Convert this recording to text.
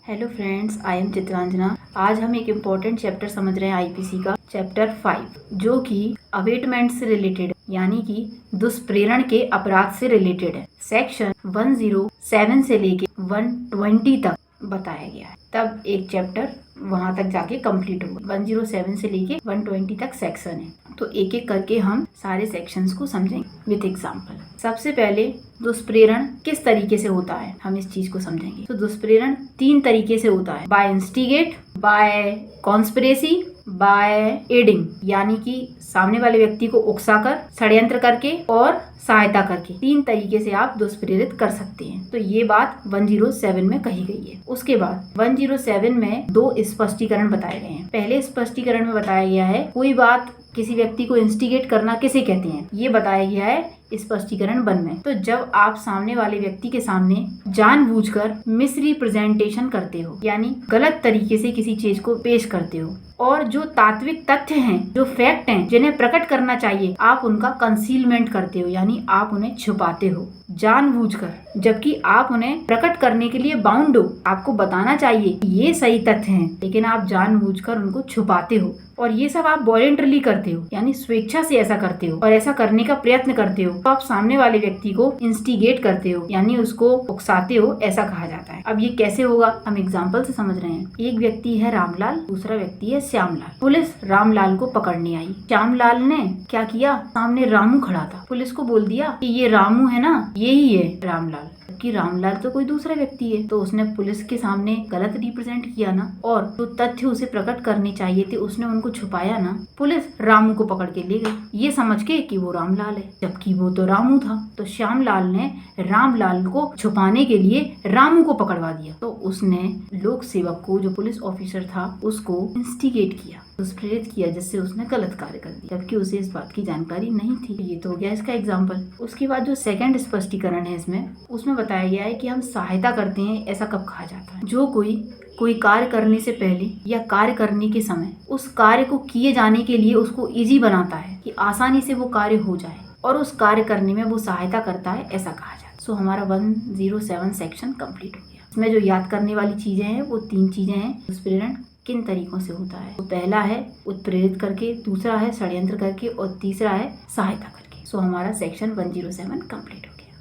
Hello friends, I am Chitranjana. आज हम एक इम्पोर्टेंट चैप्टर समझ रहे हैं आईपीसी का, चैप्टर 5, जो कि अवेटमेंट से रिलेटेड यानी कि दुष्प्रेरण के अपराध से रिलेटेड है। सेक्शन 107 से लेके 120 तक बताया गया है। तब एक चैप्टर वहां तक जाके कंप्लीट होगा। 107 से लेके 120 तक सेक्शन है, तो एक एक करके हम सारे सेक्शंस को समझेंगे विद एग्जांपल। सबसे पहले दुष्प्रेरण किस तरीके से होता है, हम इस चीज को समझेंगे। तो दुष्प्रेरण 3 तरीके से होता है, by instigate, by conspiracy, by aiding, यानी कि सामने वाले व्यक्ति को उकसाकर, षड्यंत्र करके और सहायता करके। 3 तरीके से आप दुष्प्रेरित कर सकते हैं। तो ये बात 107 में कही गई है। उसके बाद 107 में 2 स्पष्टीकरण बताए गए हैं। पहले स्पष्टीकरण में बताया गया है कोई बात किसी व्यक्ति को इंस्टिगेट करना किसे कहते हैं, ये बताया गया है स्पष्टीकरण 1 में। तो जब आप सामने वाले व्यक्ति के सामने जानबूझकर मिसरिप्रेजेंटेशन करते हो, यानी गलत तरीके से किसी चीज को पेश करते हो, और जो तात्विक तथ्य हैं, जो फैक्ट हैं, जिन्हें प्रकट करना चाहिए, आप उनका कंसीलमेंट करते हो, यानी आप उन्हें छुपाते हो जानबूझकर, जबकि आप उन्हें प्रकट करने के लिए बाउंड हो। आपको बताना चाहिए कि ये सही तथ्य हैं, लेकिन आप जानबूझकर उनको छुपाते हो। और ये सब आप वॉलंटरली करते हो, यानी स्वेच्छा से ऐसा करते हो और ऐसा करने का प्रयत्न करते हो। तो आप सामने वाले व्यक्ति को इंस्टिगेट करते हो, यानी उसको उकसाते हो, ऐसा कहा जाता है। अब ये कैसे होगा, हम एग्जाम्पल से समझ रहे हैं। एक व्यक्ति है रामलाल, दूसरा व्यक्ति है श्यामलाल। पुलिस रामलाल को पकड़ने आई। श्यामलाल ने क्या किया, सामने रामू खड़ा था, पुलिस को बोल दिया कि ये रामू है ना, यही है रामलाल, कि रामलाल तो कोई दूसरा व्यक्ति है। तो उसने पुलिस के सामने गलत रिप्रेजेंट किया ना, और जो तथ्य उसे प्रकट करने चाहिए थे उसने उनको छुपाया ना। पुलिस रामू को पकड़ के ले गई, ये समझ के कि वो रामलाल है, जबकि वो तो रामू था। तो श्यामलाल ने रामलाल को छुपाने के लिए रामू को पकड़वा दिया। तो उसने लोक सेवक को, जो पुलिस ऑफिसर था, उसको इंस्टिगेट किया, दुष्प्रेरित किया, जिससे उसने गलत कार्य कर दिया, जबकि उसे इस बात की जानकारी नहीं थी। ये तो हो गया इसका एग्जाम्पल। उसके बाद जो सेकंड स्पष्टीकरण है उसमें बताया गया है कि हम सहायता करते हैं, ऐसा कब कहा जाता है। जो कोई कार्य करने से पहले या कार्य करने के समय उस कार्य को किए जाने के लिए उसको इजी बनाता है, कि आसानी से वो कार्य हो जाए, और उस कार्य करने में वो सहायता करता है, ऐसा कहा जाता है। सो हमारा 107 सेक्शन कंप्लीट हो गया। इसमें जो याद करने वाली चीजें हैं वो 3 चीजें हैं। दुष्प्रेरण किन तरीकों से होता है, तो पहला है उत्प्रेरित करके, दूसरा है षड्यंत्र करके, और तीसरा है सहायता करके। सो हमारा सेक्शन 107 कंप्लीट हो गया।